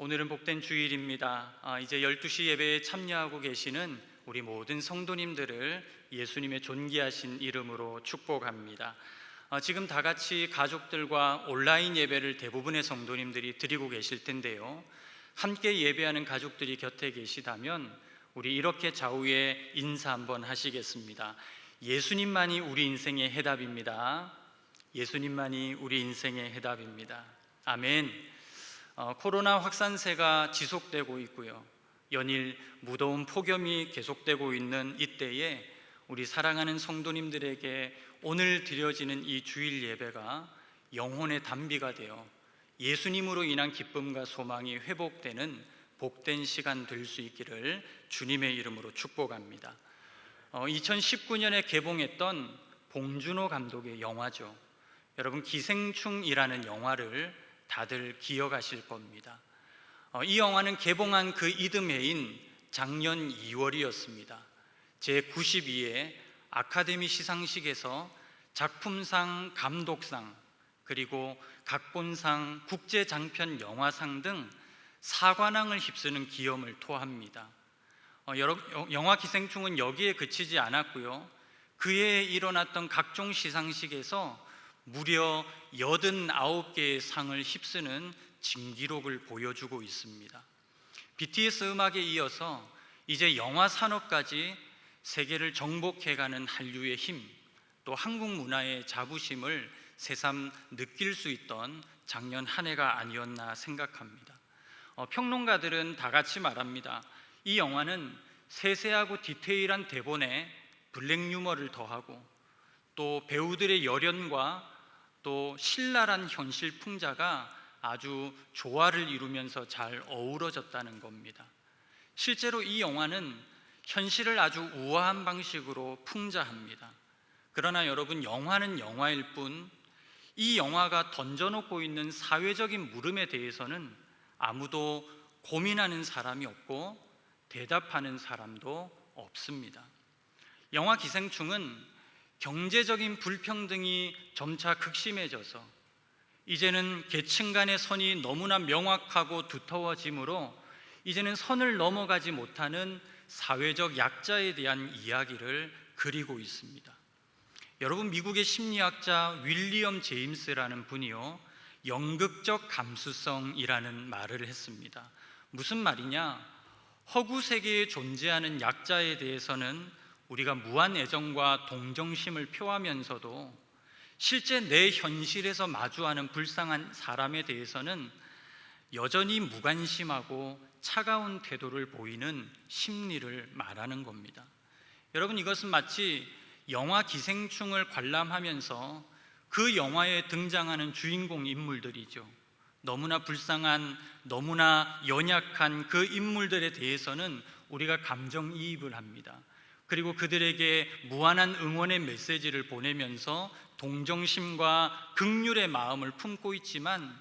오늘은 복된 주일입니다. 이제 12시 예배에 참여하고 계시는 우리 모든 성도님들을 예수님의 존귀하신 이름으로 축복합니다. 지금 다 같이 가족들과 온라인 예배를 대부분의 성도님들이 드리고 계실 텐데요. 함께 예배하는 가족들이 곁에 계시다면 우리 이렇게 좌우에 인사 한번 하시겠습니다. 예수님만이 우리 인생의 해답입니다. 예수님만이 우리 인생의 해답입니다. 아멘. 코로나 확산세가 지속되고 있고요. 연일 무더운 폭염이 계속되고 있는 이때에 우리 사랑하는 성도님들에게 오늘 드려지는 이 주일 예배가 영혼의 단비가 되어 예수님으로 인한 기쁨과 소망이 회복되는 복된 시간 될 수 있기를 주님의 이름으로 축복합니다. 2019년에 개봉했던 봉준호 감독의 영화죠. 여러분, 기생충이라는 영화를 다들 기억하실 겁니다. 이 영화는 개봉한 그 이듬해인 작년 2월이었습니다. 제92회 아카데미 시상식에서 작품상, 감독상, 그리고 각본상, 국제장편 영화상 등 4관왕을 휩쓰는 기염을 토합니다. 영화 기생충은 여기에 그치지 않았고요. 그해 일어났던 각종 시상식에서 무려 89개의 상을 휩쓰는 진기록을 보여주고 있습니다. BTS 음악에 이어서 이제 영화 산업까지 세계를 정복해가는 한류의 힘, 또 한국 문화의 자부심을 새삼 느낄 수 있던 작년 한 해가 아니었나 생각합니다. 평론가들은 다 같이 말합니다. 이 영화는 세세하고 디테일한 대본에 블랙 유머를 더하고 또 배우들의 열연과 또 신랄한 현실 풍자가 아주 조화를 이루면서 잘 어우러졌다는 겁니다. 실제로 이 영화는 현실을 아주 우아한 방식으로 풍자합니다. 그러나 여러분, 영화는 영화일 뿐 이 영화가 던져놓고 있는 사회적인 물음에 대해서는 아무도 고민하는 사람이 없고 대답하는 사람도 없습니다. 영화 기생충은 경제적인 불평등이 점차 극심해져서 이제는 계층 간의 선이 너무나 명확하고 두터워지므로 이제는 선을 넘어가지 못하는 사회적 약자에 대한 이야기를 그리고 있습니다. 여러분, 미국의 심리학자 윌리엄 제임스라는 분이요, 연극적 감수성이라는 말을 했습니다. 무슨 말이냐? 허구 세계에 존재하는 약자에 대해서는 우리가 무한 애정과 동정심을 표하면서도 실제 내 현실에서 마주하는 불쌍한 사람에 대해서는 여전히 무관심하고 차가운 태도를 보이는 심리를 말하는 겁니다. 여러분, 이것은 마치 영화 기생충을 관람하면서 그 영화에 등장하는 주인공 인물들이죠. 너무나 불쌍한, 너무나 연약한 그 인물들에 대해서는 우리가 감정이입을 합니다. 그리고 그들에게 무한한 응원의 메시지를 보내면서 동정심과 긍휼의 마음을 품고 있지만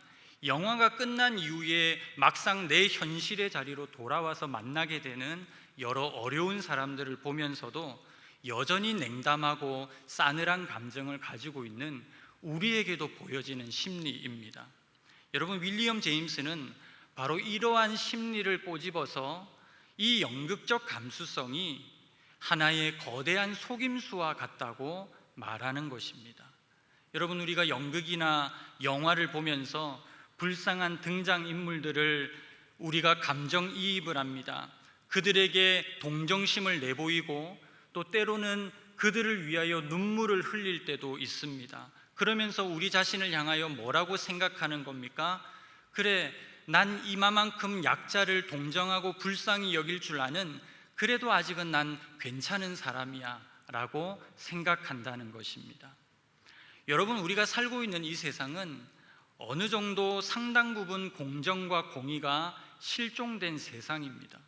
영화가 끝난 이후에 막상 내 현실의 자리로 돌아와서 만나게 되는 여러 어려운 사람들을 보면서도 여전히 냉담하고 싸늘한 감정을 가지고 있는 우리에게도 보여지는 심리입니다. 여러분, 윌리엄 제임스는 바로 이러한 심리를 꼬집어서 이 연극적 감수성이 하나의 거대한 속임수와 같다고 말하는 것입니다. 여러분, 우리가 연극이나 영화를 보면서 불쌍한 등장인물들을 우리가 감정이입을 합니다. 그들에게 동정심을 내보이고 또 때로는 그들을 위하여 눈물을 흘릴 때도 있습니다. 그러면서 우리 자신을 향하여 뭐라고 생각하는 겁니까? 그래, 난 이마만큼 약자를 동정하고 불쌍히 여길 줄 아는, 그래도 아직은 난 괜찮은 사람이야 라고 생각한다는 것입니다. 여러분, 우리가 살고 있는 이 세상은 어느 정도 상당 부분 공정과 공의가 실종된 세상입니다.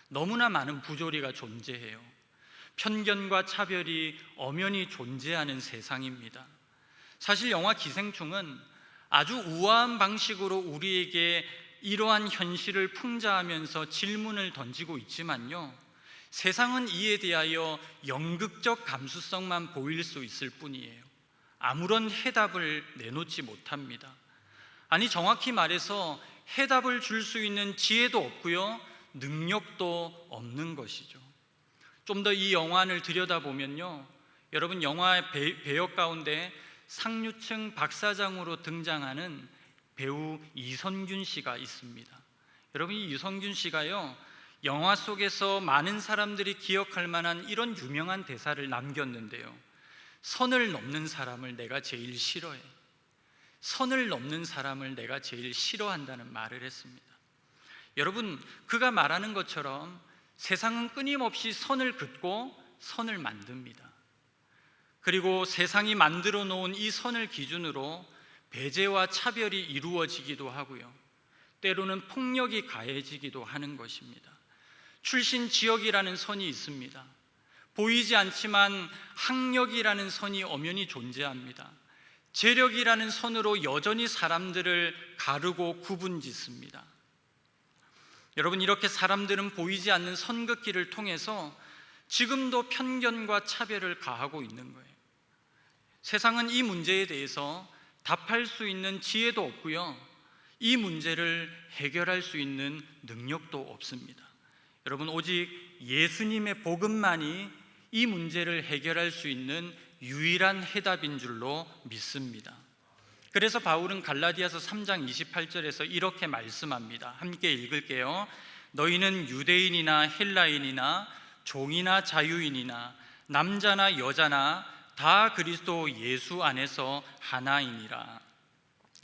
너무나 많은 부조리가 존재해요. 편견과 차별이 엄연히 존재하는 세상입니다. 사실 영화 기생충은 아주 우아한 방식으로 우리에게 이러한 현실을 풍자하면서 질문을 던지고 있지만요, 세상은 이에 대하여 연극적 감수성만 보일 수 있을 뿐이에요. 아무런 해답을 내놓지 못합니다. 아니, 정확히 말해서 해답을 줄 수 있는 지혜도 없고요, 능력도 없는 것이죠. 좀 더 이 영화를 들여다보면요, 여러분 영화의 배역 가운데 상류층 박사장으로 등장하는 배우 이선균 씨가 있습니다. 여러분 이 이선균 씨가요, 영화 속에서 많은 사람들이 기억할 만한 이런 유명한 대사를 남겼는데요, 선을 넘는 사람을 내가 제일 싫어해. 선을 넘는 사람을 내가 제일 싫어한다는 말을 했습니다. 여러분, 그가 말하는 것처럼 세상은 끊임없이 선을 긋고 선을 만듭니다. 그리고 세상이 만들어 놓은 이 선을 기준으로 배제와 차별이 이루어지기도 하고요, 때로는 폭력이 가해지기도 하는 것입니다. 출신 지역이라는 선이 있습니다. 보이지 않지만 학력이라는 선이 엄연히 존재합니다. 재력이라는 선으로 여전히 사람들을 가르고 구분짓습니다. 여러분, 이렇게 사람들은 보이지 않는 선긋기를 통해서 지금도 편견과 차별을 가하고 있는 거예요. 세상은 이 문제에 대해서 답할 수 있는 지혜도 없고요, 이 문제를 해결할 수 있는 능력도 없습니다. 여러분, 오직 예수님의 복음만이 이 문제를 해결할 수 있는 유일한 해답인 줄로 믿습니다. 그래서 바울은 갈라디아서 3장 28절에서 이렇게 말씀합니다. 함께 읽을게요. 너희는 유대인이나 헬라인이나 종이나 자유인이나 남자나 여자나 다 그리스도 예수 안에서 하나이니라.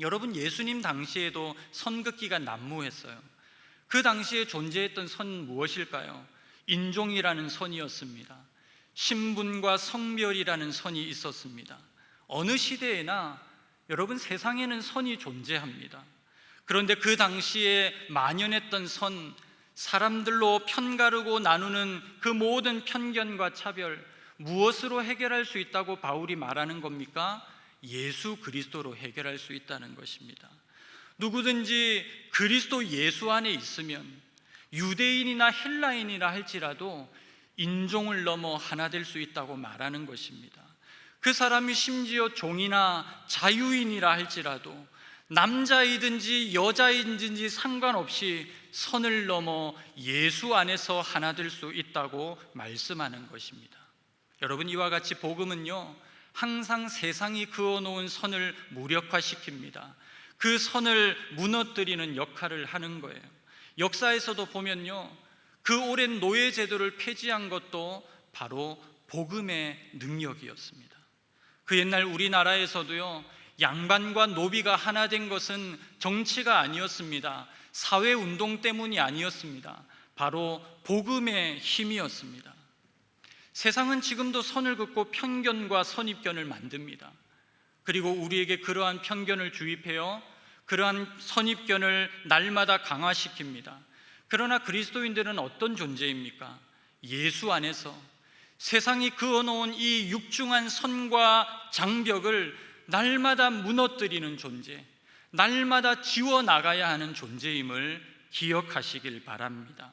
여러분, 예수님 당시에도 선긋기가 난무했어요. 그 당시에 존재했던 선 무엇일까요? 인종이라는 선이었습니다. 신분과 성별이라는 선이 있었습니다. 어느 시대에나 여러분 세상에는 선이 존재합니다. 그런데 그 당시에 만연했던 선, 사람들로 편가르고 나누는 그 모든 편견과 차별, 무엇으로 해결할 수 있다고 바울이 말하는 겁니까? 예수 그리스도로 해결할 수 있다는 것입니다. 누구든지 그리스도 예수 안에 있으면 유대인이나 헬라인이라 할지라도 인종을 넘어 하나 될 수 있다고 말하는 것입니다. 그 사람이 심지어 종이나 자유인이라 할지라도 남자이든지 여자이든지 상관없이 선을 넘어 예수 안에서 하나 될 수 있다고 말씀하는 것입니다. 여러분, 이와 같이 복음은요, 항상 세상이 그어놓은 선을 무력화시킵니다. 그 선을 무너뜨리는 역할을 하는 거예요. 역사에서도 보면요, 그 오랜 노예 제도를 폐지한 것도 바로 복음의 능력이었습니다. 그 옛날 우리나라에서도요, 양반과 노비가 하나 된 것은 정치가 아니었습니다. 사회운동 때문이 아니었습니다. 바로 복음의 힘이었습니다. 세상은 지금도 선을 긋고 편견과 선입견을 만듭니다. 그리고 우리에게 그러한 편견을 주입해요, 그러한 선입견을 날마다 강화시킵니다. 그러나 그리스도인들은 어떤 존재입니까? 예수 안에서 세상이 그어놓은 이 육중한 선과 장벽을 날마다 무너뜨리는 존재, 날마다 지워나가야 하는 존재임을 기억하시길 바랍니다.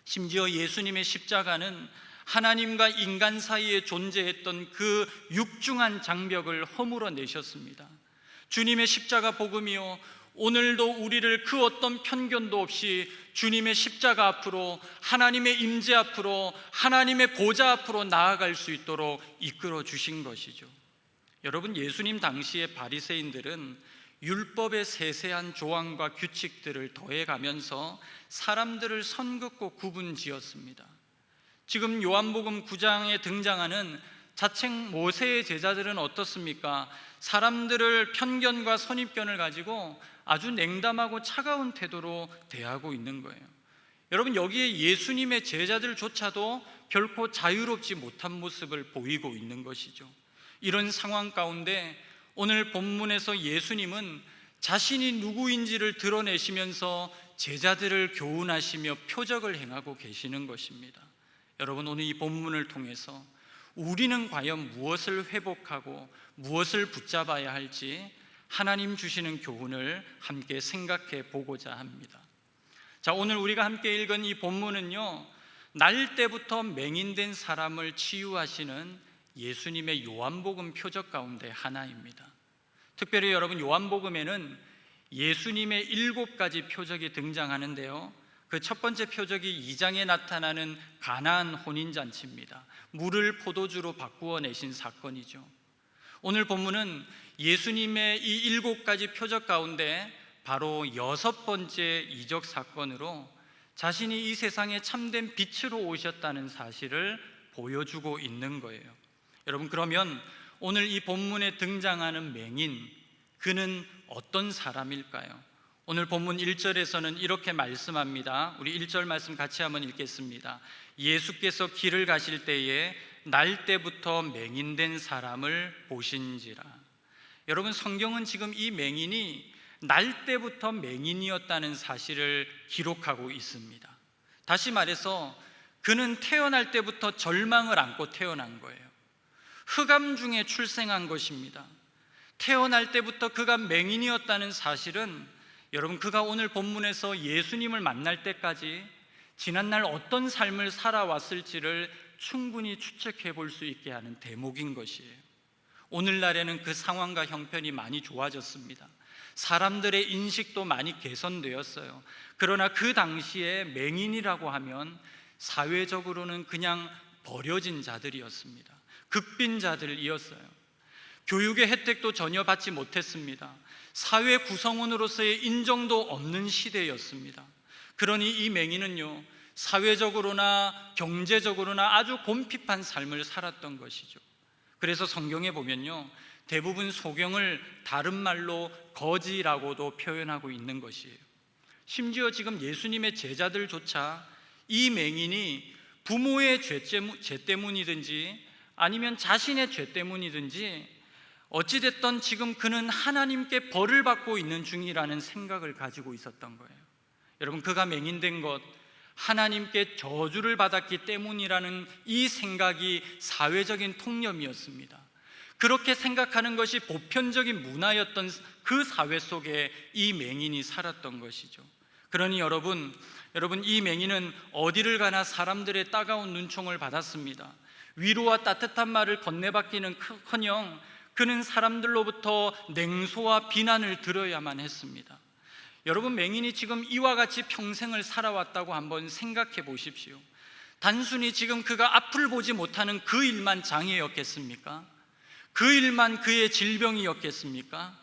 심지어 예수님의 십자가는 하나님과 인간 사이에 존재했던 그 육중한 장벽을 허물어 내셨습니다. 주님의 십자가 복음이요, 오늘도 우리를 그 어떤 편견도 없이 주님의 십자가 앞으로, 하나님의 임재 앞으로, 하나님의 보좌 앞으로 나아갈 수 있도록 이끌어 주신 것이죠. 여러분, 예수님 당시의 바리새인들은 율법의 세세한 조항과 규칙들을 더해가면서 사람들을 선긋고 구분지었습니다. 지금 요한복음 9장에 등장하는 자책 모세의 제자들은 어떻습니까? 사람들을 편견과 선입견을 가지고 아주 냉담하고 차가운 태도로 대하고 있는 거예요. 여러분, 여기에 예수님의 제자들조차도 결코 자유롭지 못한 모습을 보이고 있는 것이죠. 이런 상황 가운데 오늘 본문에서 예수님은 자신이 누구인지를 드러내시면서 제자들을 교훈하시며 표적을 행하고 계시는 것입니다. 여러분, 오늘 이 본문을 통해서 우리는 과연 무엇을 회복하고 무엇을 붙잡아야 할지 하나님 주시는 교훈을 함께 생각해 보고자 합니다. 자, 오늘 우리가 함께 읽은 이 본문은요, 날 때부터 맹인된 사람을 치유하시는 예수님의 요한복음 표적 가운데 하나입니다. 특별히 여러분, 요한복음에는 예수님의 7가지 표적이 등장하는데요, 그 첫 번째 표적이 2장에 나타나는 가나안 혼인잔치입니다. 물을 포도주로 바꾸어 내신 사건이죠. 오늘 본문은 예수님의 이 7가지 표적 가운데 바로 6번째 이적 사건으로 자신이 이 세상에 참된 빛으로 오셨다는 사실을 보여주고 있는 거예요. 여러분, 그러면 오늘 이 본문에 등장하는 맹인, 그는 어떤 사람일까요? 오늘 본문 1절에서는 이렇게 말씀합니다. 우리 1절 말씀 같이 한번 읽겠습니다. 예수께서 길을 가실 때에 날 때부터 맹인된 사람을 보신지라. 여러분, 성경은 지금 이 맹인이 날 때부터 맹인이었다는 사실을 기록하고 있습니다. 다시 말해서 그는 태어날 때부터 절망을 안고 태어난 거예요. 흑암 중에 출생한 것입니다. 태어날 때부터 그가 맹인이었다는 사실은 여러분, 그가 오늘 본문에서 예수님을 만날 때까지 지난날 어떤 삶을 살아왔을지를 충분히 추측해 볼 수 있게 하는 대목인 것이에요. 오늘날에는 그 상황과 형편이 많이 좋아졌습니다. 사람들의 인식도 많이 개선되었어요. 그러나 그 당시에 맹인이라고 하면 사회적으로는 그냥 버려진 자들이었습니다. 극빈자들이었어요. 교육의 혜택도 전혀 받지 못했습니다. 사회 구성원으로서의 인정도 없는 시대였습니다. 그러니 이 맹인은요, 사회적으로나 경제적으로나 아주 곰핍한 삶을 살았던 것이죠. 그래서 성경에 보면요, 대부분 소경을 다른 말로 거지라고도 표현하고 있는 것이에요. 심지어 지금 예수님의 제자들조차 이 맹인이 부모의 죄 때문이든지 아니면 자신의 죄 때문이든지 어찌됐든 지금 그는 하나님께 벌을 받고 있는 중이라는 생각을 가지고 있었던 거예요. 여러분, 그가 맹인된 것, 하나님께 저주를 받았기 때문이라는 이 생각이 사회적인 통념이었습니다. 그렇게 생각하는 것이 보편적인 문화였던 그 사회 속에 이 맹인이 살았던 것이죠. 그러니 여러분, 이 맹인은 어디를 가나 사람들의 따가운 눈총을 받았습니다. 위로와 따뜻한 말을 건네받기는커녕 그는 사람들로부터 냉소와 비난을 들어야만 했습니다. 여러분, 맹인이 지금 이와 같이 평생을 살아왔다고 한번 생각해 보십시오. 단순히 지금 그가 앞을 보지 못하는 그 일만 장애였겠습니까? 그 일만 그의 질병이었겠습니까?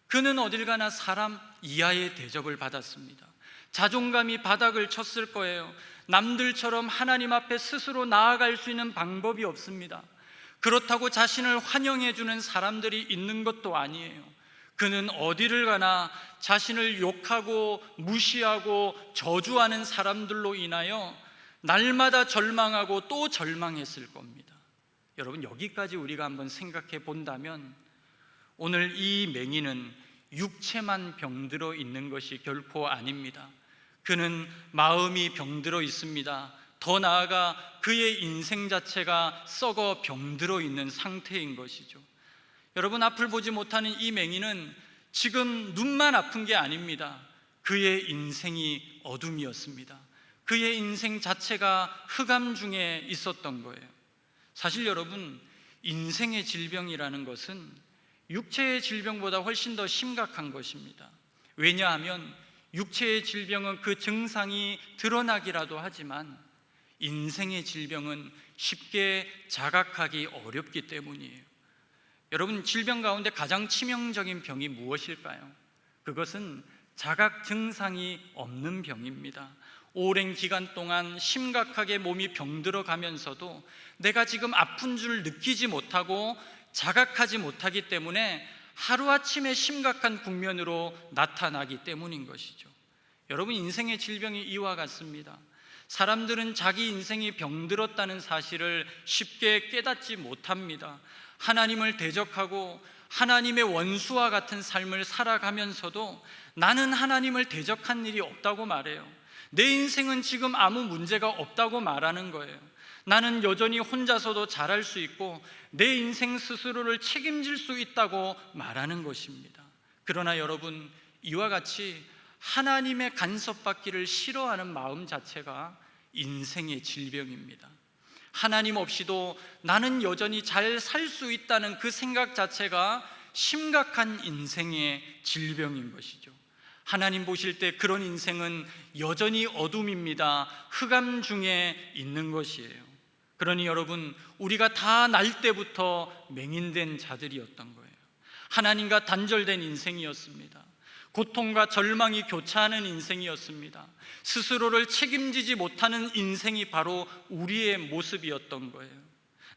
그는 어딜 가나 사람 이하의 대접을 받았습니다. 자존감이 바닥을 쳤을 거예요. 남들처럼 하나님 앞에 스스로 나아갈 수 있는 방법이 없습니다. 그렇다고 자신을 환영해 주는 사람들이 있는 것도 아니에요. 그는 어디를 가나 자신을 욕하고 무시하고 저주하는 사람들로 인하여 날마다 절망하고 또 절망했을 겁니다. 여러분, 여기까지 우리가 한번 생각해 본다면 오늘 이 맹인은 육체만 병들어 있는 것이 결코 아닙니다. 그는 마음이 병들어 있습니다. 더 나아가 그의 인생 자체가 썩어 병들어 있는 상태인 것이죠. 여러분, 앞을 보지 못하는 이 맹인은 지금 눈만 아픈 게 아닙니다. 그의 인생이 어둠이었습니다. 그의 인생 자체가 흑암 중에 있었던 거예요. 사실 여러분, 인생의 질병이라는 것은 육체의 질병보다 훨씬 더 심각한 것입니다. 왜냐하면 육체의 질병은 그 증상이 드러나기라도 하지만 인생의 질병은 쉽게 자각하기 어렵기 때문이에요. 여러분, 질병 가운데 가장 치명적인 병이 무엇일까요? 그것은 자각 증상이 없는 병입니다. 오랜 기간 동안 심각하게 몸이 병들어 가면서도 내가 지금 아픈 줄 느끼지 못하고 자각하지 못하기 때문에 하루아침에 심각한 국면으로 나타나기 때문인 것이죠. 여러분, 인생의 질병이 이와 같습니다. 사람들은 자기 인생이 병들었다는 사실을 쉽게 깨닫지 못합니다. 하나님을 대적하고 하나님의 원수와 같은 삶을 살아가면서도 나는 하나님을 대적한 일이 없다고 말해요. 내 인생은 지금 아무 문제가 없다고 말하는 거예요. 나는 여전히 혼자서도 잘할 수 있고 내 인생 스스로를 책임질 수 있다고 말하는 것입니다. 그러나 여러분, 이와 같이 하나님의 간섭받기를 싫어하는 마음 자체가 인생의 질병입니다. 하나님 없이도 나는 여전히 잘 살 수 있다는 그 생각 자체가 심각한 인생의 질병인 것이죠. 하나님 보실 때 그런 인생은 여전히 어둠입니다. 흑암 중에 있는 것이에요. 그러니 여러분, 우리가 다 날 때부터 맹인된 자들이었던 거예요. 하나님과 단절된 인생이었습니다. 고통과 절망이 교차하는 인생이었습니다. 스스로를 책임지지 못하는 인생이 바로 우리의 모습이었던 거예요.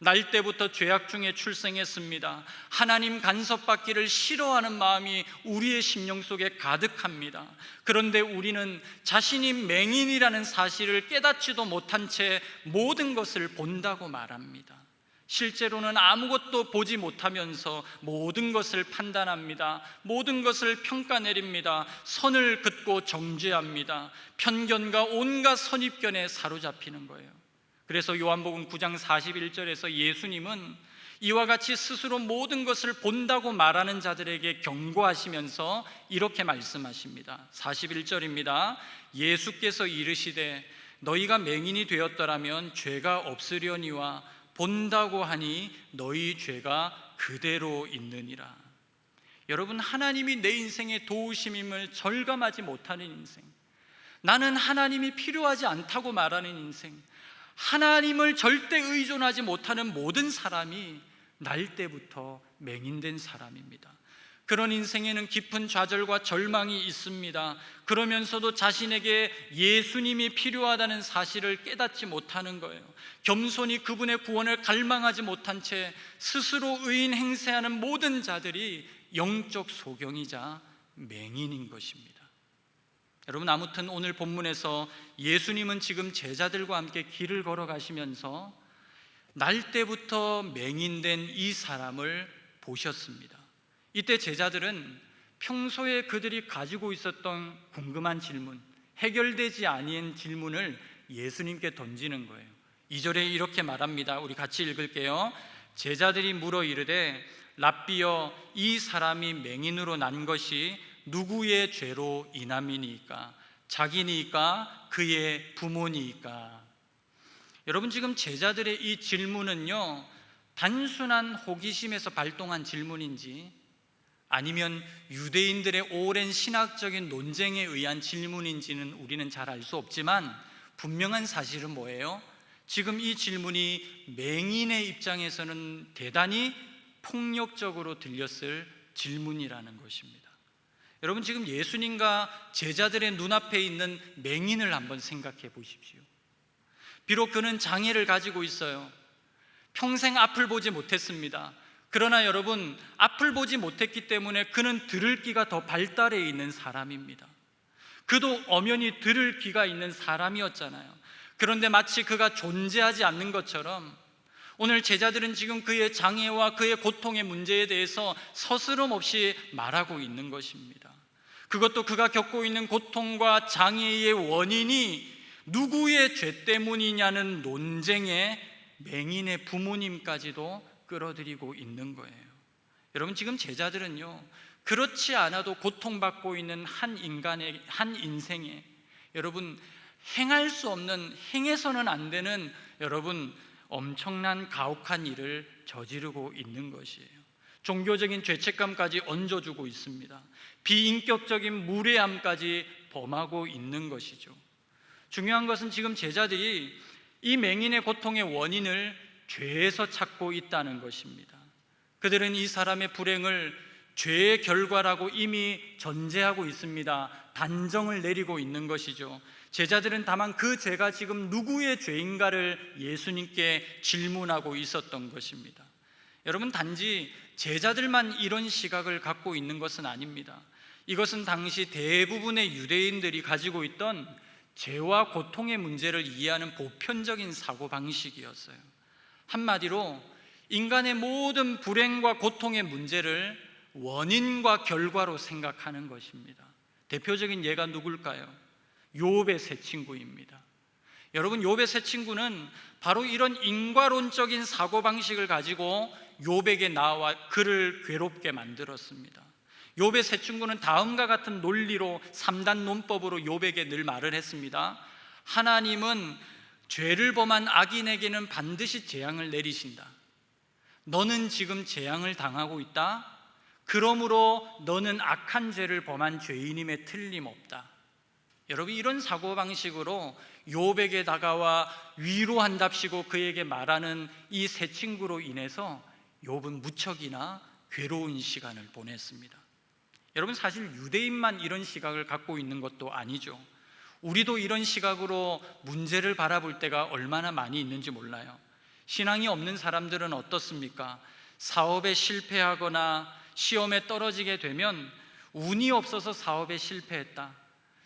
날 때부터 죄악 중에 출생했습니다. 하나님 간섭받기를 싫어하는 마음이 우리의 심령 속에 가득합니다. 그런데 우리는 자신이 맹인이라는 사실을 깨닫지도 못한 채 모든 것을 본다고 말합니다. 실제로는 아무것도 보지 못하면서 모든 것을 판단합니다. 모든 것을 평가내립니다. 선을 긋고 정죄합니다. 편견과 온갖 선입견에 사로잡히는 거예요. 그래서 요한복음 9장 41절에서 예수님은 이와 같이 스스로 모든 것을 본다고 말하는 자들에게 경고하시면서 이렇게 말씀하십니다. 41절입니다. 예수께서 이르시되 너희가 맹인이 되었더라면 죄가 없으려니와 본다고 하니 너희 죄가 그대로 있느니라. 여러분, 하나님이 내 인생의 도우심임을 절감하지 못하는 인생, 나는 하나님이 필요하지 않다고 말하는 인생, 하나님을 절대 의존하지 못하는 모든 사람이 날 때부터 맹인된 사람입니다. 그런 인생에는 깊은 좌절과 절망이 있습니다. 그러면서도 자신에게 예수님이 필요하다는 사실을 깨닫지 못하는 거예요. 겸손히 그분의 구원을 갈망하지 못한 채 스스로 의인 행세하는 모든 자들이 영적 소경이자 맹인인 것입니다. 여러분, 아무튼 오늘 본문에서 예수님은 지금 제자들과 함께 길을 걸어가시면서 날 때부터 맹인된 이 사람을 보셨습니다. 이때 제자들은 평소에 그들이 가지고 있었던 궁금한 질문, 해결되지 아니한 질문을 예수님께 던지는 거예요. 2절에 이렇게 말합니다. 우리 같이 읽을게요. 제자들이 물어 이르되 랍비여, 이 사람이 맹인으로 난 것이 누구의 죄로 인함이니까? 자기니까? 그의 부모니까? 여러분, 지금 제자들의 이 질문은요, 단순한 호기심에서 발동한 질문인지 아니면 유대인들의 오랜 신학적인 논쟁에 의한 질문인지는 우리는 잘 알 수 없지만 분명한 사실은 뭐예요? 지금 이 질문이 맹인의 입장에서는 대단히 폭력적으로 들렸을 질문이라는 것입니다. 여러분, 지금 예수님과 제자들의 눈앞에 있는 맹인을 한번 생각해 보십시오. 비록 그는 장애를 가지고 있어요. 평생 앞을 보지 못했습니다. 그러나 여러분, 앞을 보지 못했기 때문에 그는 들을 귀가 더 발달해 있는 사람입니다. 그도 엄연히 들을 귀가 있는 사람이었잖아요. 그런데 마치 그가 존재하지 않는 것처럼 오늘 제자들은 지금 그의 장애와 그의 고통의 문제에 대해서 서스럼 없이 말하고 있는 것입니다. 그것도 그가 겪고 있는 고통과 장애의 원인이 누구의 죄 때문이냐는 논쟁에 맹인의 부모님까지도 끌어들이고 있는 거예요. 여러분, 지금 제자들은요, 그렇지 않아도 고통받고 있는 한 인간의, 한 인생에 여러분, 행할 수 없는, 행해서는 안 되는 여러분 엄청난 가혹한 일을 저지르고 있는 것이에요. 종교적인 죄책감까지 얹어주고 있습니다. 비인격적인 무례함까지 범하고 있는 것이죠. 중요한 것은 지금 제자들이 이 맹인의 고통의 원인을 죄에서 찾고 있다는 것입니다. 그들은 이 사람의 불행을 죄의 결과라고 이미 전제하고 있습니다. 단정을 내리고 있는 것이죠. 제자들은 다만 그 죄가 지금 누구의 죄인가를 예수님께 질문하고 있었던 것입니다. 여러분, 단지 제자들만 이런 시각을 갖고 있는 것은 아닙니다. 이것은 당시 대부분의 유대인들이 가지고 있던 죄와 고통의 문제를 이해하는 보편적인 사고방식이었어요. 한마디로 인간의 모든 불행과 고통의 문제를 원인과 결과로 생각하는 것입니다. 대표적인 예가 누굴까요? 욥의 세 친구입니다. 여러분, 욥의 세 친구는 바로 이런 인과론적인 사고방식을 가지고 욥에게 나와 그를 괴롭게 만들었습니다. 욥의 세 친구는 다음과 같은 논리로 3단 논법으로 욥에게 늘 말을 했습니다. 하나님은 죄를 범한 악인에게는 반드시 재앙을 내리신다. 너는 지금 재앙을 당하고 있다. 그러므로 너는 악한 죄를 범한 죄인임에 틀림없다. 여러분, 이런 사고방식으로 욥에게 다가와 위로한답시고 그에게 말하는 이 세 친구로 인해서 욥은 무척이나 괴로운 시간을 보냈습니다. 여러분, 사실 유대인만 이런 시각을 갖고 있는 것도 아니죠. 우리도 이런 시각으로 문제를 바라볼 때가 얼마나 많이 있는지 몰라요. 신앙이 없는 사람들은 어떻습니까? 사업에 실패하거나 시험에 떨어지게 되면 운이 없어서 사업에 실패했다,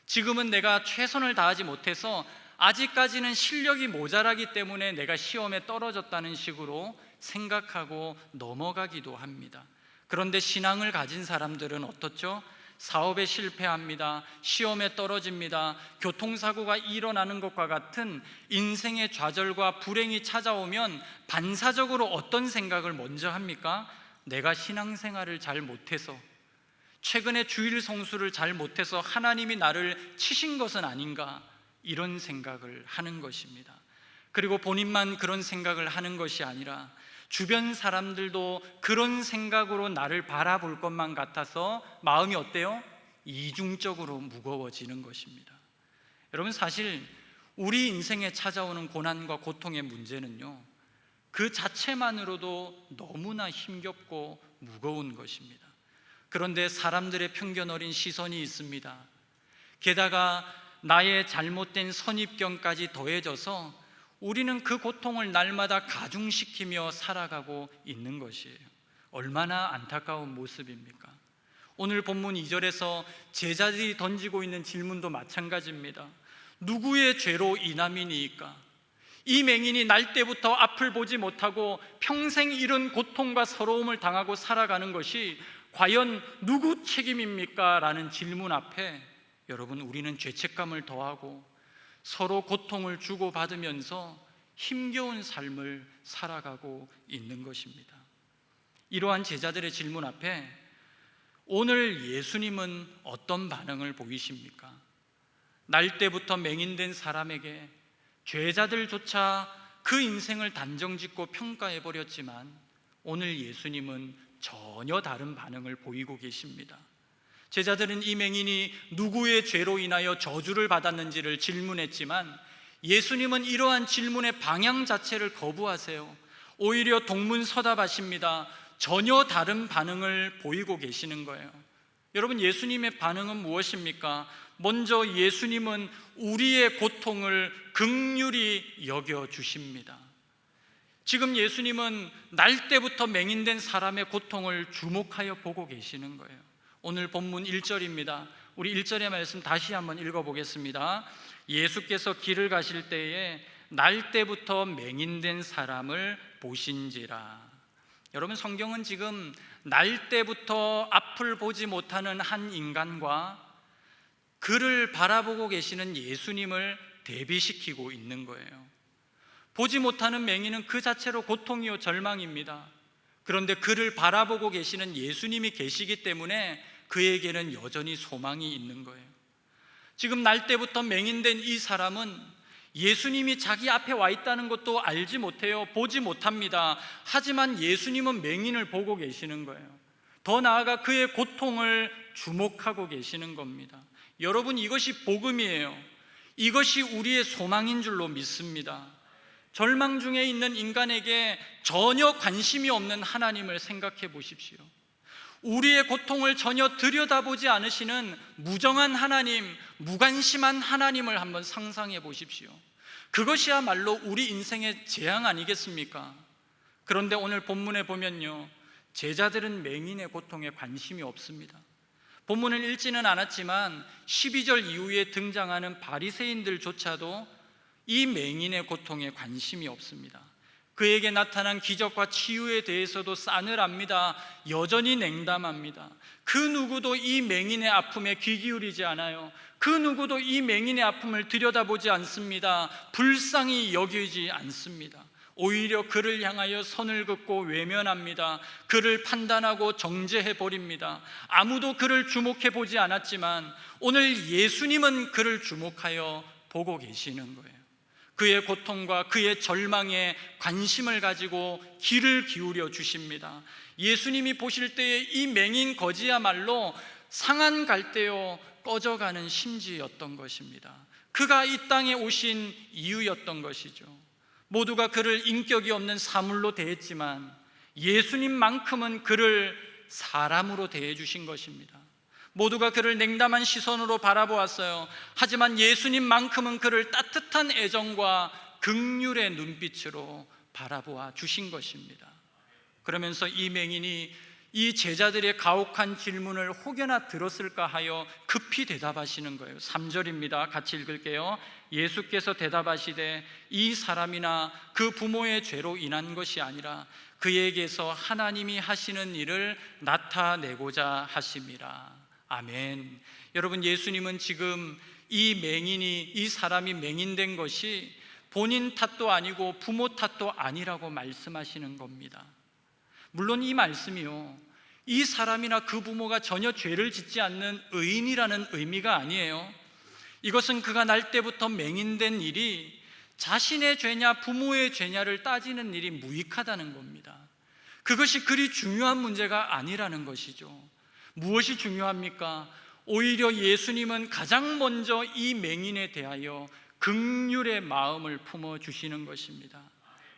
지금은 내가 최선을 다하지 못해서 아직까지는 실력이 모자라기 때문에 내가 시험에 떨어졌다는 식으로 생각하고 넘어가기도 합니다. 그런데 신앙을 가진 사람들은 어떻죠? 사업에 실패합니다, 시험에 떨어집니다, 교통사고가 일어나는 것과 같은 인생의 좌절과 불행이 찾아오면 반사적으로 어떤 생각을 먼저 합니까? 내가 신앙생활을 잘 못해서, 최근에 주일 성수를 잘 못해서 하나님이 나를 치신 것은 아닌가, 이런 생각을 하는 것입니다. 그리고 본인만 그런 생각을 하는 것이 아니라 주변 사람들도 그런 생각으로 나를 바라볼 것만 같아서 마음이 어때요? 이중적으로 무거워지는 것입니다. 여러분, 사실 우리 인생에 찾아오는 고난과 고통의 문제는요, 그 자체만으로도 너무나 힘겹고 무거운 것입니다. 그런데 사람들의 편견 어린 시선이 있습니다. 게다가 나의 잘못된 선입견까지 더해져서 우리는 그 고통을 날마다 가중시키며 살아가고 있는 것이에요. 얼마나 안타까운 모습입니까? 오늘 본문 2절에서 제자들이 던지고 있는 질문도 마찬가지입니다. 누구의 죄로 이남이니까? 이 맹인이 날 때부터 앞을 보지 못하고 평생 이런 고통과 서러움을 당하고 살아가는 것이 과연 누구 책임입니까? 라는 질문 앞에 여러분, 우리는 죄책감을 더하고 서로 고통을 주고받으면서 힘겨운 삶을 살아가고 있는 것입니다. 이러한 제자들의 질문 앞에 오늘 예수님은 어떤 반응을 보이십니까? 날 때부터 맹인된 사람에게 죄자들조차 그 인생을 단정짓고 평가해버렸지만 오늘 예수님은 전혀 다른 반응을 보이고 계십니다. 제자들은 이 맹인이 누구의 죄로 인하여 저주를 받았는지를 질문했지만 예수님은 이러한 질문의 방향 자체를 거부하세요. 오히려 동문서답하십니다. 전혀 다른 반응을 보이고 계시는 거예요. 여러분, 예수님의 반응은 무엇입니까? 먼저 예수님은 우리의 고통을 긍휼히 여겨주십니다. 지금 예수님은 날 때부터 맹인된 사람의 고통을 주목하여 보고 계시는 거예요. 오늘 본문 1절입니다. 우리 1절의 말씀 다시 한번 읽어보겠습니다. 예수께서 길을 가실 때에 날 때부터 맹인된 사람을 보신지라. 여러분, 성경은 지금 날 때부터 앞을 보지 못하는 한 인간과 그를 바라보고 계시는 예수님을 대비시키고 있는 거예요. 보지 못하는 맹인은 그 자체로 고통이요 절망입니다. 그런데 그를 바라보고 계시는 예수님이 계시기 때문에 그에게는 여전히 소망이 있는 거예요. 지금 날 때부터 맹인된 이 사람은 예수님이 자기 앞에 와 있다는 것도 알지 못해요. 보지 못합니다. 하지만 예수님은 맹인을 보고 계시는 거예요. 더 나아가 그의 고통을 주목하고 계시는 겁니다. 여러분, 이것이 복음이에요. 이것이 우리의 소망인 줄로 믿습니다. 절망 중에 있는 인간에게 전혀 관심이 없는 하나님을 생각해 보십시오. 우리의 고통을 전혀 들여다보지 않으시는 무정한 하나님, 무관심한 하나님을 한번 상상해 보십시오. 그것이야말로 우리 인생의 재앙 아니겠습니까? 그런데 오늘 본문에 보면요, 제자들은 맹인의 고통에 관심이 없습니다. 본문을 읽지는 않았지만 12절 이후에 등장하는 바리새인들조차도 이 맹인의 고통에 관심이 없습니다. 그에게 나타난 기적과 치유에 대해서도 싸늘합니다. 여전히 냉담합니다. 그 누구도 이 맹인의 아픔에 귀 기울이지 않아요. 그 누구도 이 맹인의 아픔을 들여다보지 않습니다. 불쌍히 여기지 않습니다. 오히려 그를 향하여 선을 긋고 외면합니다. 그를 판단하고 정죄해버립니다. 아무도 그를 주목해 보지 않았지만 오늘 예수님은 그를 주목하여 보고 계시는 거예요. 그의 고통과 그의 절망에 관심을 가지고 귀를 기울여 주십니다. 예수님이 보실 때에 이 맹인 거지야말로 상한 갈대요 꺼져가는 심지였던 것입니다. 그가 이 땅에 오신 이유였던 것이죠. 모두가 그를 인격이 없는 사물로 대했지만 예수님만큼은 그를 사람으로 대해 주신 것입니다. 모두가 그를 냉담한 시선으로 바라보았어요. 하지만 예수님만큼은 그를 따뜻한 애정과 긍휼의 눈빛으로 바라보아 주신 것입니다. 그러면서 이 맹인이 이 제자들의 가혹한 질문을 혹여나 들었을까 하여 급히 대답하시는 거예요. 3절입니다. 같이 읽을게요. 예수께서 대답하시되 이 사람이나 그 부모의 죄로 인한 것이 아니라 그에게서 하나님이 하시는 일을 나타내고자 하심이라. 아멘. 여러분, 예수님은 지금 이 사람이 맹인된 것이 본인 탓도 아니고 부모 탓도 아니라고 말씀하시는 겁니다. 물론 이 말씀이요, 이 사람이나 그 부모가 전혀 죄를 짓지 않는 의인이라는 의미가 아니에요. 이것은 그가 날 때부터 맹인된 일이 자신의 죄냐 부모의 죄냐를 따지는 일이 무익하다는 겁니다. 그것이 그리 중요한 문제가 아니라는 것이죠. 무엇이 중요합니까? 오히려 예수님은 가장 먼저 이 맹인에 대하여 긍휼의 마음을 품어주시는 것입니다.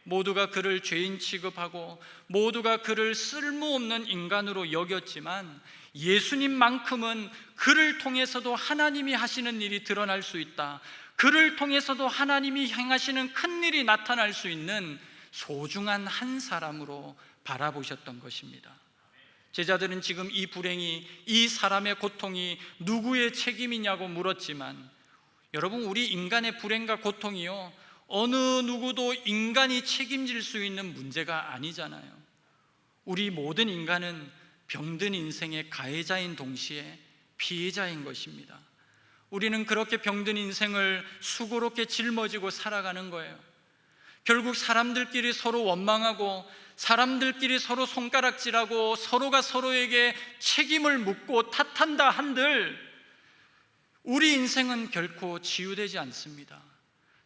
모두가 그를 죄인 취급하고 모두가 그를 쓸모없는 인간으로 여겼지만 예수님만큼은 그를 통해서도 하나님이 하시는 일이 드러날 수 있다, 그를 통해서도 하나님이 행하시는 큰 일이 나타날 수 있는 소중한 한 사람으로 바라보셨던 것입니다. 제자들은 지금 이 불행이, 이 사람의 고통이 누구의 책임이냐고 물었지만, 여러분, 우리 인간의 불행과 고통이요, 어느 누구도 인간이 책임질 수 있는 문제가 아니잖아요. 우리 모든 인간은 병든 인생의 가해자인 동시에 피해자인 것입니다. 우리는 그렇게 병든 인생을 수고롭게 짊어지고 살아가는 거예요. 결국 사람들끼리 서로 원망하고 사람들끼리 서로 손가락질하고 서로가 서로에게 책임을 묻고 탓한다 한들 우리 인생은 결코 치유되지 않습니다.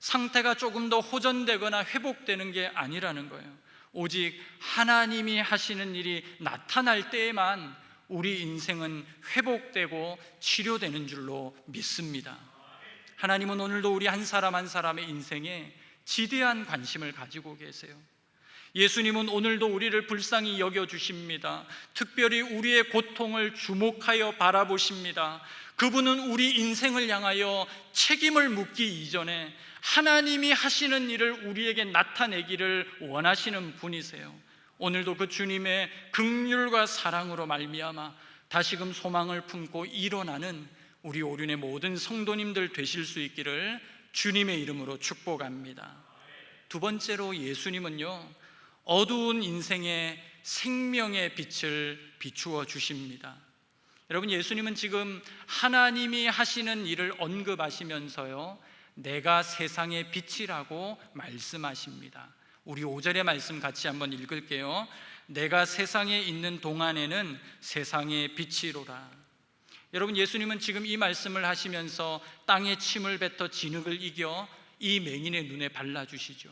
상태가 조금 더 호전되거나 회복되는 게 아니라는 거예요. 오직 하나님이 하시는 일이 나타날 때에만 우리 인생은 회복되고 치료되는 줄로 믿습니다. 하나님은 오늘도 우리 한 사람 한 사람의 인생에 지대한 관심을 가지고 계세요. 예수님은 오늘도 우리를 불쌍히 여겨주십니다. 특별히 우리의 고통을 주목하여 바라보십니다. 그분은 우리 인생을 향하여 책임을 묻기 이전에 하나님이 하시는 일을 우리에게 나타내기를 원하시는 분이세요. 오늘도 그 주님의 긍휼과 사랑으로 말미암아 다시금 소망을 품고 일어나는 우리 오륜의 모든 성도님들 되실 수 있기를 주님의 이름으로 축복합니다. 두 번째로, 예수님은요, 어두운 인생의 생명의 빛을 비추어 주십니다. 여러분, 예수님은 지금 하나님이 하시는 일을 언급하시면서요, 내가 세상의 빛이라고 말씀하십니다. 우리 5절의 말씀 같이 한번 읽을게요. 내가 세상에 있는 동안에는 세상의 빛이로라. 여러분, 예수님은 지금 이 말씀을 하시면서 땅에 침을 뱉어 진흙을 이겨 이 맹인의 눈에 발라주시죠.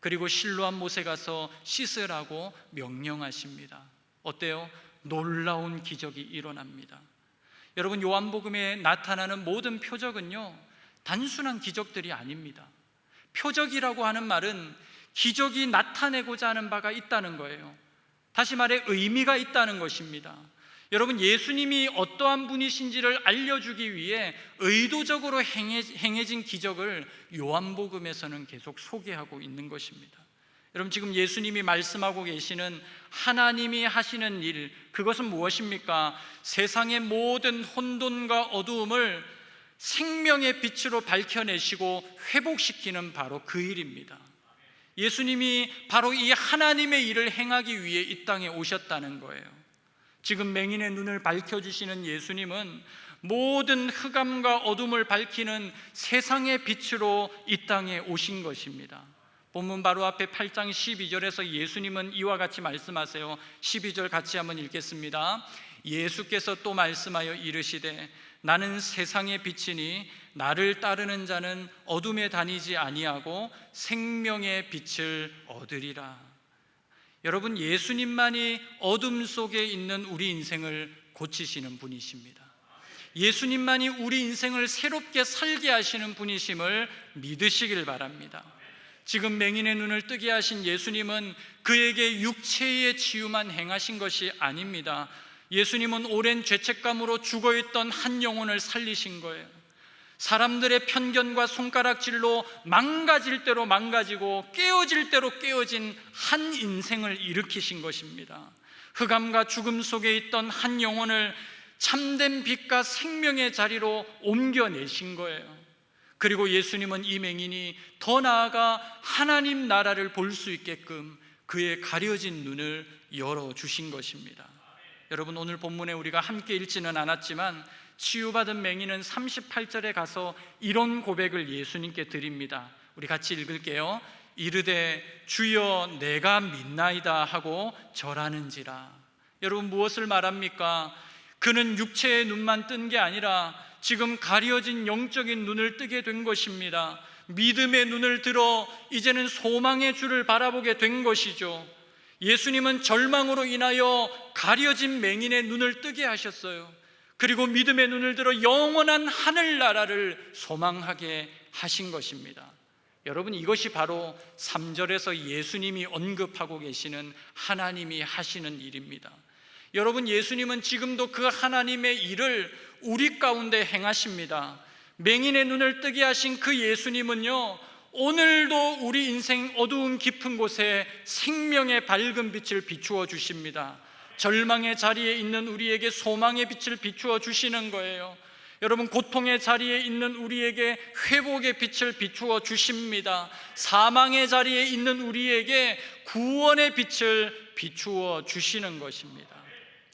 그리고 실로암 못에 가서 씻으라고 명령하십니다. 어때요? 놀라운 기적이 일어납니다. 여러분, 요한복음에 나타나는 모든 표적은요, 단순한 기적들이 아닙니다. 표적이라고 하는 말은 기적이 나타내고자 하는 바가 있다는 거예요. 다시 말해 의미가 있다는 것입니다. 여러분, 예수님이 어떠한 분이신지를 알려주기 위해 의도적으로 행해진 기적을 요한복음에서는 계속 소개하고 있는 것입니다. 여러분, 지금 예수님이 말씀하고 계시는 하나님이 하시는 일, 그것은 무엇입니까? 세상의 모든 혼돈과 어두움을 생명의 빛으로 밝혀내시고 회복시키는 바로 그 일입니다. 예수님이 바로 이 하나님의 일을 행하기 위해 이 땅에 오셨다는 거예요. 지금 맹인의 눈을 밝혀주시는 예수님은 모든 흑암과 어둠을 밝히는 세상의 빛으로 이 땅에 오신 것입니다. 본문 바로 앞에 8장 12절에서 예수님은 이와 같이 말씀하세요. 12절 같이 한번 읽겠습니다. 예수께서 또 말씀하여 이르시되 나는 세상의 빛이니 나를 따르는 자는 어둠에 다니지 아니하고 생명의 빛을 얻으리라. 여러분, 예수님만이 어둠 속에 있는 우리 인생을 고치시는 분이십니다. 예수님만이 우리 인생을 새롭게 살게 하시는 분이심을 믿으시길 바랍니다. 지금 맹인의 눈을 뜨게 하신 예수님은 그에게 육체의 치유만 행하신 것이 아닙니다. 예수님은 오랜 죄책감으로 죽어있던 한 영혼을 살리신 거예요. 사람들의 편견과 손가락질로 망가질 대로 망가지고 깨어질 대로 깨어진 한 인생을 일으키신 것입니다. 흑암과 죽음 속에 있던 한 영혼을 참된 빛과 생명의 자리로 옮겨내신 거예요. 그리고 예수님은 이 맹인이 더 나아가 하나님 나라를 볼 수 있게끔 그의 가려진 눈을 열어주신 것입니다. 여러분, 오늘 본문에 우리가 함께 읽지는 않았지만 치유받은 맹인은 38절에 가서 이런 고백을 예수님께 드립니다. 우리 같이 읽을게요. 이르되 주여 내가 믿나이다 하고 절하는지라. 여러분, 무엇을 말합니까? 그는 육체의 눈만 뜬 게 아니라 지금 가려진 영적인 눈을 뜨게 된 것입니다. 믿음의 눈을 들어 이제는 소망의 주를 바라보게 된 것이죠. 예수님은 절망으로 인하여 가려진 맹인의 눈을 뜨게 하셨어요. 그리고 믿음의 눈을 들어 영원한 하늘나라를 소망하게 하신 것입니다. 여러분, 이것이 바로 3절에서 예수님이 언급하고 계시는 하나님이 하시는 일입니다. 여러분, 예수님은 지금도 그 하나님의 일을 우리 가운데 행하십니다. 맹인의 눈을 뜨게 하신 그 예수님은요, 오늘도 우리 인생 어두운 깊은 곳에 생명의 밝은 빛을 비추어 주십니다. 절망의 자리에 있는 우리에게 소망의 빛을 비추어 주시는 거예요. 여러분, 고통의 자리에 있는 우리에게 회복의 빛을 비추어 주십니다. 사망의 자리에 있는 우리에게 구원의 빛을 비추어 주시는 것입니다.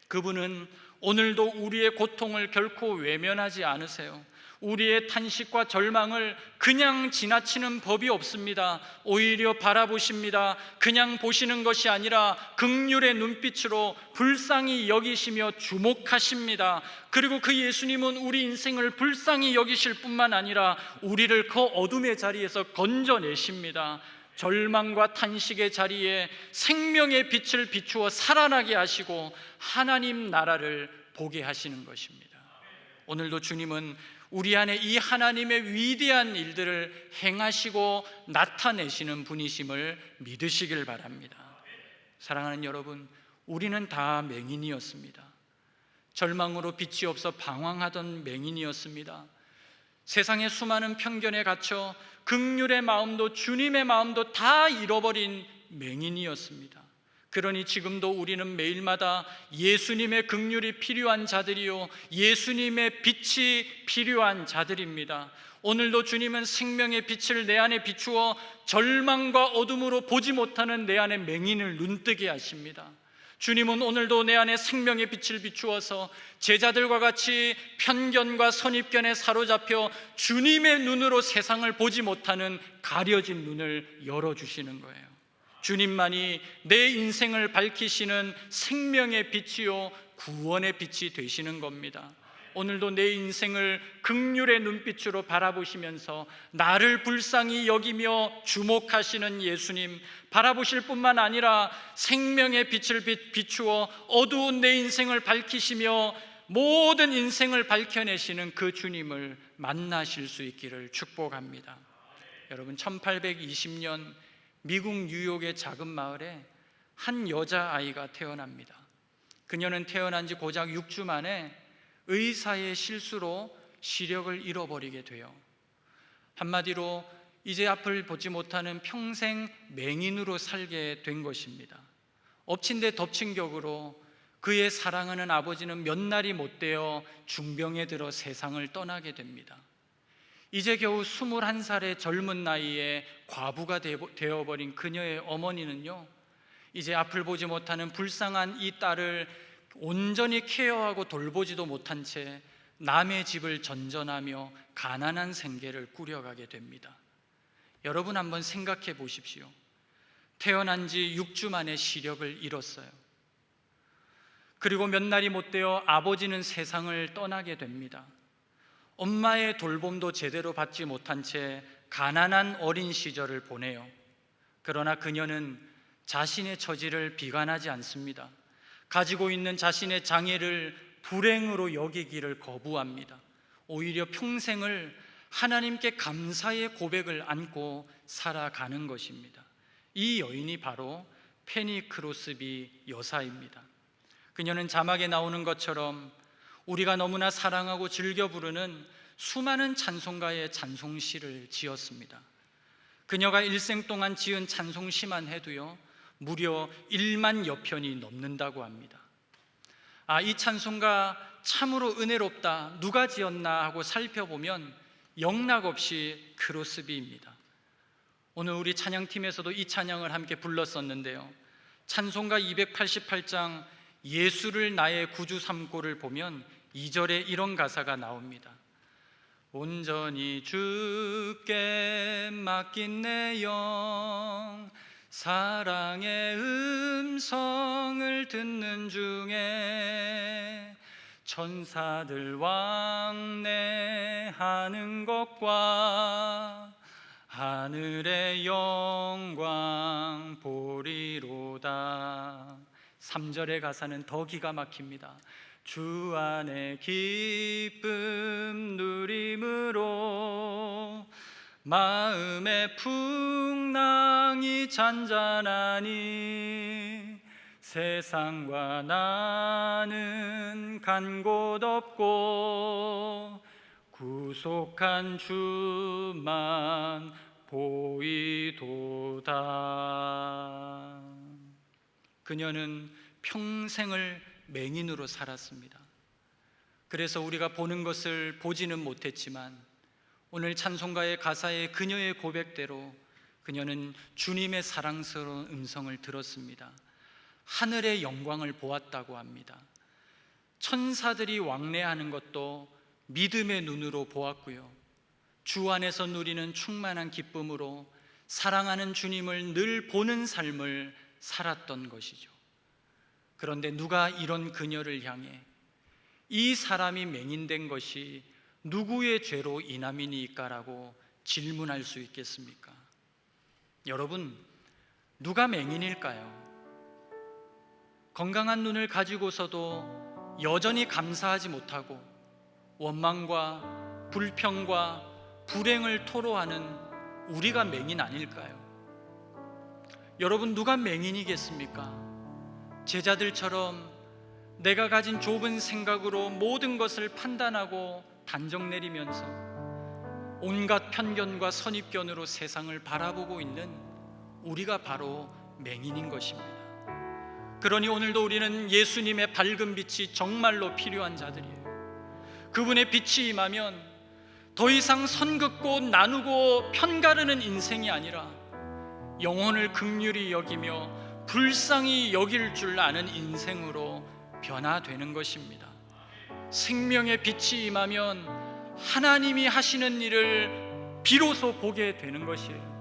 그분은 오늘도 우리의 고통을 결코 외면하지 않으세요. 우리의 탄식과 절망을 그냥 지나치는 법이 없습니다. 오히려 바라보십니다. 그냥 보시는 것이 아니라 긍휼의 눈빛으로 불쌍히 여기시며 주목하십니다. 그리고 그 예수님은 우리 인생을 불쌍히 여기실 뿐만 아니라 우리를 그 어둠의 자리에서 건져내십니다. 절망과 탄식의 자리에 생명의 빛을 비추어 살아나게 하시고 하나님 나라를 보게 하시는 것입니다. 오늘도 주님은 우리 안에 이 하나님의 위대한 일들을 행하시고 나타내시는 분이심을 믿으시길 바랍니다. 사랑하는 여러분, 우리는 다 맹인이었습니다. 절망으로 빛이 없어 방황하던 맹인이었습니다. 세상의 수많은 편견에 갇혀 긍휼의 마음도 주님의 마음도 다 잃어버린 맹인이었습니다. 그러니 지금도 우리는 매일마다 예수님의 긍휼이 필요한 자들이요, 예수님의 빛이 필요한 자들입니다. 오늘도 주님은 생명의 빛을 내 안에 비추어 절망과 어둠으로 보지 못하는 내 안에 맹인을 눈뜨게 하십니다. 주님은 오늘도 내 안에 생명의 빛을 비추어서 제자들과 같이 편견과 선입견에 사로잡혀 주님의 눈으로 세상을 보지 못하는 가려진 눈을 열어주시는 거예요. 주님만이 내 인생을 밝히시는 생명의 빛이요 구원의 빛이 되시는 겁니다. 오늘도 내 인생을 긍휼의 눈빛으로 바라보시면서 나를 불쌍히 여기며 주목하시는 예수님 바라보실 뿐만 아니라 생명의 빛을 비추어 어두운 내 인생을 밝히시며 모든 인생을 밝혀내시는 그 주님을 만나실 수 있기를 축복합니다. 여러분, 1820년 미국 뉴욕의 작은 마을에 한 여자아이가 태어납니다. 그녀는 태어난 지 고작 6주 만에 의사의 실수로 시력을 잃어버리게 돼요. 한마디로 이제 앞을 보지 못하는 평생 맹인으로 살게 된 것입니다. 엎친 데 덮친 격으로 그의 사랑하는 아버지는 몇 날이 못 되어 중병에 들어 세상을 떠나게 됩니다. 이제 겨우 21살의 젊은 나이에 과부가 되어버린 그녀의 어머니는요, 이제 앞을 보지 못하는 불쌍한 이 딸을 온전히 케어하고 돌보지도 못한 채 남의 집을 전전하며 가난한 생계를 꾸려가게 됩니다. 여러분 한번 생각해 보십시오. 태어난 지 6주 만에 시력을 잃었어요. 그리고 몇 날이 못 되어 아버지는 세상을 떠나게 됩니다. 엄마의 돌봄도 제대로 받지 못한 채 가난한 어린 시절을 보내요. 그러나 그녀는 자신의 처지를 비관하지 않습니다. 가지고 있는 자신의 장애를 불행으로 여기기를 거부합니다. 오히려 평생을 하나님께 감사의 고백을 안고 살아가는 것입니다. 이 여인이 바로 페니 크로스비 여사입니다. 그녀는 자막에 나오는 것처럼 우리가 너무나 사랑하고 즐겨 부르는 수많은 찬송가의 찬송시를 지었습니다. 그녀가 일생 동안 지은 찬송시만 해도요 무려 1만 여편이 넘는다고 합니다. 이 찬송가 참으로 은혜롭다, 누가 지었나 하고 살펴보면 영락없이 크로스비입니다. 오늘 우리 찬양팀에서도 이 찬양을 함께 불렀었는데요, 찬송가 288장 예수를 나의 구주 삼고를 보면 2절에 이런 가사가 나옵니다. 온전히 주께 맡긴 내 영, 사랑의 음성을 듣는 중에 천사들 왕래하는 것과 하늘의 영광 보리로다. 3절의 가사는 더 기가 막힙니다. 주 안에 기쁨 누림으로 마음의 풍랑이 잔잔하니 세상과 나는 간 곳 없고 구속한 주만 보이도다. 그녀는 평생을 맹인으로 살았습니다. 그래서 우리가 보는 것을 보지는 못했지만 오늘 찬송가의 가사에 그녀의 고백대로 그녀는 주님의 사랑스러운 음성을 들었습니다. 하늘의 영광을 보았다고 합니다. 천사들이 왕래하는 것도 믿음의 눈으로 보았고요, 주 안에서 누리는 충만한 기쁨으로 사랑하는 주님을 늘 보는 삶을 살았던 것이죠. 그런데 누가 이런 그녀를 향해 이 사람이 맹인된 것이 누구의 죄로 인함이니까라고 질문할 수 있겠습니까? 여러분, 누가 맹인일까요? 건강한 눈을 가지고서도 여전히 감사하지 못하고 원망과 불평과 불행을 토로하는 우리가 맹인 아닐까요? 여러분, 누가 맹인이겠습니까? 제자들처럼 내가 가진 좁은 생각으로 모든 것을 판단하고 단정 내리면서 온갖 편견과 선입견으로 세상을 바라보고 있는 우리가 바로 맹인인 것입니다. 그러니 오늘도 우리는 예수님의 밝은 빛이 정말로 필요한 자들이에요. 그분의 빛이 임하면 더 이상 선 긋고 나누고 편가르는 인생이 아니라 영혼을 긍휼히 여기며 불쌍히 여길 줄 아는 인생으로 변화되는 것입니다. 생명의 빛이 임하면 하나님이 하시는 일을 비로소 보게 되는 것이에요.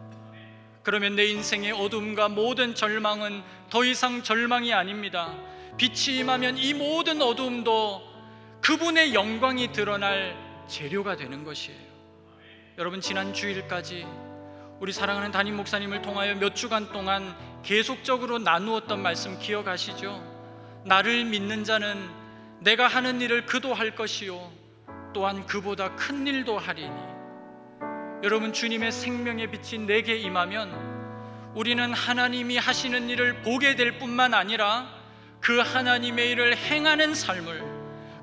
그러면 내 인생의 어둠과 모든 절망은 더 이상 절망이 아닙니다. 빛이 임하면 이 모든 어둠도 그분의 영광이 드러날 재료가 되는 것이에요. 여러분, 지난 주일까지 우리 사랑하는 담임 목사님을 통하여 몇 주간 동안 계속적으로 나누었던 말씀 기억하시죠? 나를 믿는 자는 내가 하는 일을 그도 할 것이요 또한 그보다 큰 일도 하리니. 여러분, 주님의 생명의 빛이 내게 임하면 우리는 하나님이 하시는 일을 보게 될 뿐만 아니라 그 하나님의 일을 행하는 삶을,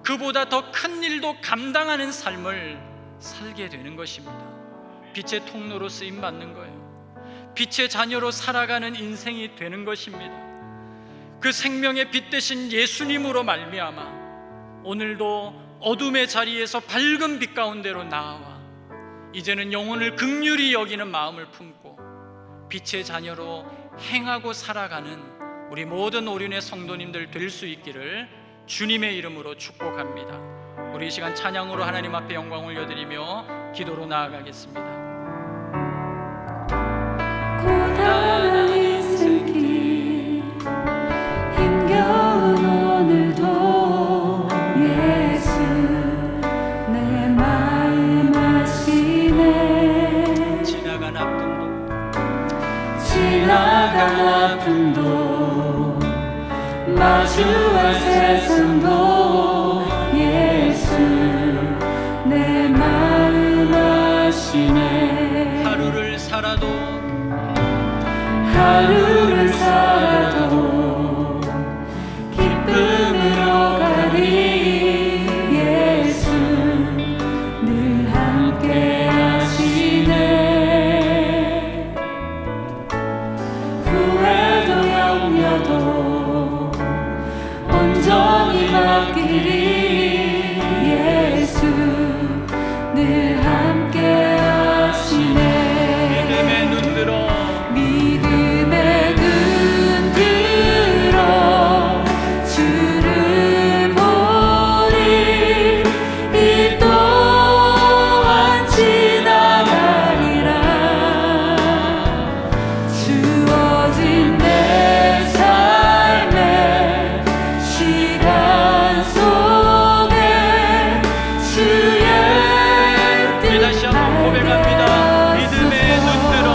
그보다 더 큰 일도 감당하는 삶을 살게 되는 것입니다. 빛의 통로로 쓰임받는 거예요. 빛의 자녀로 살아가는 인생이 되는 것입니다. 그 생명의 빛 되신 예수님으로 말미암아 오늘도 어둠의 자리에서 밝은 빛 가운데로 나아와 이제는 영혼을 긍휼히 여기는 마음을 품고 빛의 자녀로 행하고 살아가는 우리 모든 오륜의 성도님들 될 수 있기를 주님의 이름으로 축복합니다. 우리 이 시간 찬양으로 하나님 앞에 영광 올려드리며 기도로 나아가겠습니다. 아픔도 마주할 세상도 예수 내 마음 아시네. 하루를 살아도 기쁨으로 가리. 예수 늘 함께 하시네. 후회도 염려도 온전히 맡기리. 예수 늘 함께 하시네. 믿음의 눈 들어 믿음의 눈 들어 주를 보리. 이 또한 지나가리라. 주어진 내 삶의 시간 속에 주의 뜻 다시 한번 고백합니다. 믿음의 눈 들어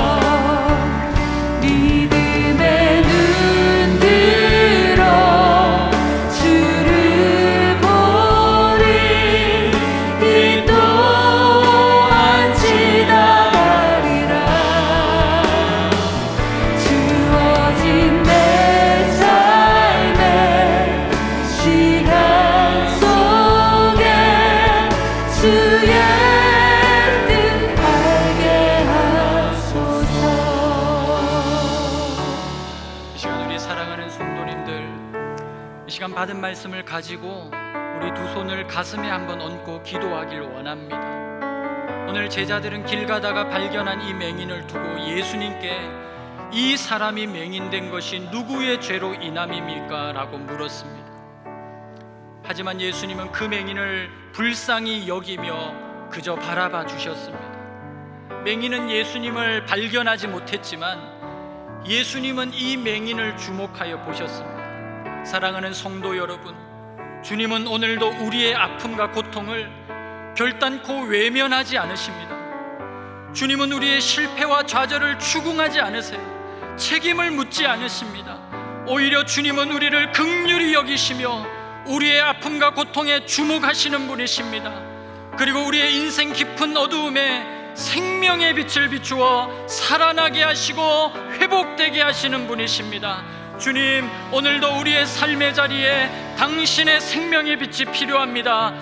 믿음의 눈 들어 주를 보리. 이 또한 지나가리라. 주어진 내 삶의 시간 속에 주의 뜻 알게 하소서. 이 시간 우리 사랑하는 성도님들, 이 시간 받은 말씀을 가지고 우리 두 손을 가슴에 한번 얹고 기도하길 원합니다. 오늘 제자들은 길 가다가 발견한 이 맹인을 두고 예수님께 이 사람이 맹인된 것이 누구의 죄로 인함입니까? 라고 물었습니다. 하지만 예수님은 그 맹인을 불쌍히 여기며 그저 바라봐 주셨습니다. 맹인은 예수님을 발견하지 못했지만 예수님은 이 맹인을 주목하여 보셨습니다. 사랑하는 성도 여러분, 주님은 오늘도 우리의 아픔과 고통을 결단코 외면하지 않으십니다. 주님은 우리의 실패와 좌절을 추궁하지 않으세요. 책임을 묻지 않으십니다. 오히려 주님은 우리를 긍휼히 여기시며 우리의 아픔과 고통에 주목하시는 분이십니다. 그리고 우리의 인생 깊은 어두움에 생명의 빛을 비추어 살아나게 하시고 회복되게 하시는 분이십니다. 주님, 오늘도 우리의 삶의 자리에 당신의 생명의 빛이 필요합니다.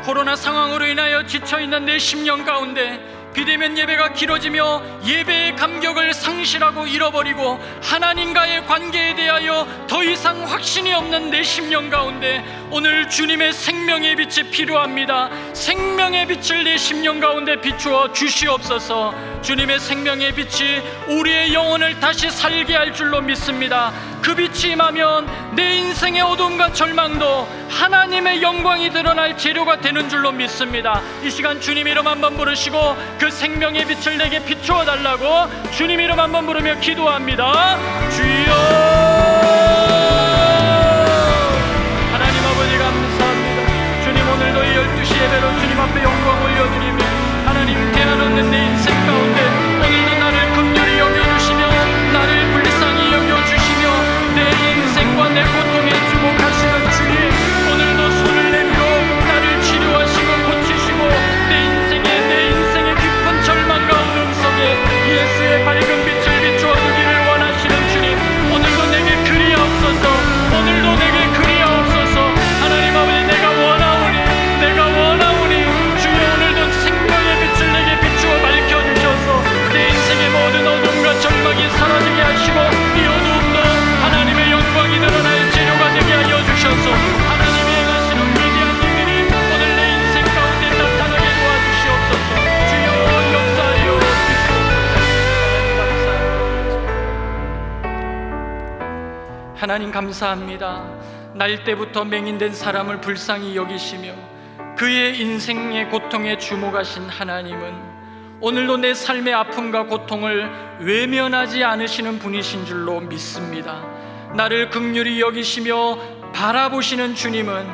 코로나 상황으로 인하여 지쳐있는 내 심령 가운데 비대면 예배가 길어지며 예배의 감격을 상실하고 잃어버리고 하나님과의 관계에 대하여 더 이상 확신이 없는 내 심령 가운데 오늘 주님의 생명의 빛이 필요합니다. 생명의 빛을 내 심령 가운데 비추어 주시옵소서. 주님의 생명의 빛이 우리의 영혼을 다시 살게 할 줄로 믿습니다. 그 빛이 임하면 내 인생의 어둠과 절망도 하나님의 영광이 드러날 재료가 되는 줄로 믿습니다. 이 시간 주님 이름 한번 부르시고 그 생명의 빛을 내게 비추어 달라고 주님 이름 한번 부르며 기도합니다. 주여, 하나님 아버지 감사합니다. 주님, 오늘도 이 12시 예배로 주님 앞에 영광 올려드리며 하나님 대안 없는 내 인생 가운데 오늘도 나를 긍휼히 여겨주시며 나를 불쌍히 여겨주시며 내 인생과 내 고통에 주목하시는 주님, 오늘도 손을 내밀어 나를 치료하시고 고치시고 내 인생의 깊은 절망과 어둠 속에 예수의 밝은 빛을 비추어 주기를 원하시는 주님, 오늘도 내게 그리하옵소서. 오늘도 내게 그리하옵소서. 하나님 아버지, 내가 원하오니 주여, 오늘도 생명의 빛을 내게 비추어 밝혀주셔서 내 인생의 모든 어둠과 절망이 사라지게 하시고 이 어둠도 하나님의 영광이 드러날 재료가 되게 하여 주셔서 하나님이 행하시는 위대한 일들이 오늘 내 인생 가운데 나타나게 도와주시옵소서. 주여, 역사하여 주시옵소서. 하나님 감사합니다. 날 때부터 맹인된 사람을 불쌍히 여기시며 그의 인생의 고통에 주목하신 하나님은 오늘도 내 삶의 아픔과 고통을 외면하지 않으시는 분이신 줄로 믿습니다. 나를 긍휼히 여기시며 바라보시는 주님은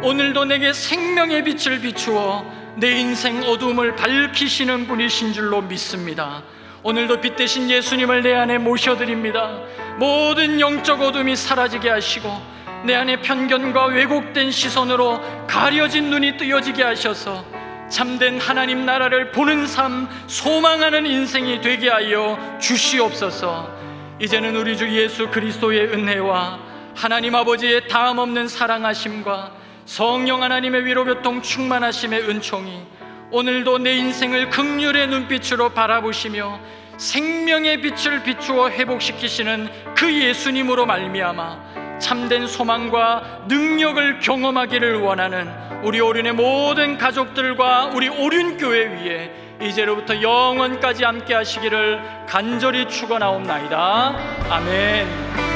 오늘도 내게 생명의 빛을 비추어 내 인생 어둠을 밝히시는 분이신 줄로 믿습니다. 오늘도 빛 대신 예수님을 내 안에 모셔드립니다. 모든 영적 어둠이 사라지게 하시고 내 안에 편견과 왜곡된 시선으로 가려진 눈이 뜨여지게 하셔서 참된 하나님 나라를 보는 삶, 소망하는 인생이 되게 하여 주시옵소서. 이제는 우리 주 예수 그리스도의 은혜와 하나님 아버지의 다함없는 사랑하심과 성령 하나님의 위로교통 충만하심의 은총이 오늘도 내 인생을 긍휼의 눈빛으로 바라보시며 생명의 빛을 비추어 회복시키시는 그 예수님으로 말미암아 참된 소망과 능력을 경험하기를 원하는 우리 오륜의 모든 가족들과 우리 오륜교회 위에 이제로부터 영원까지 함께 하시기를 간절히 축원하옵나이다. 아멘.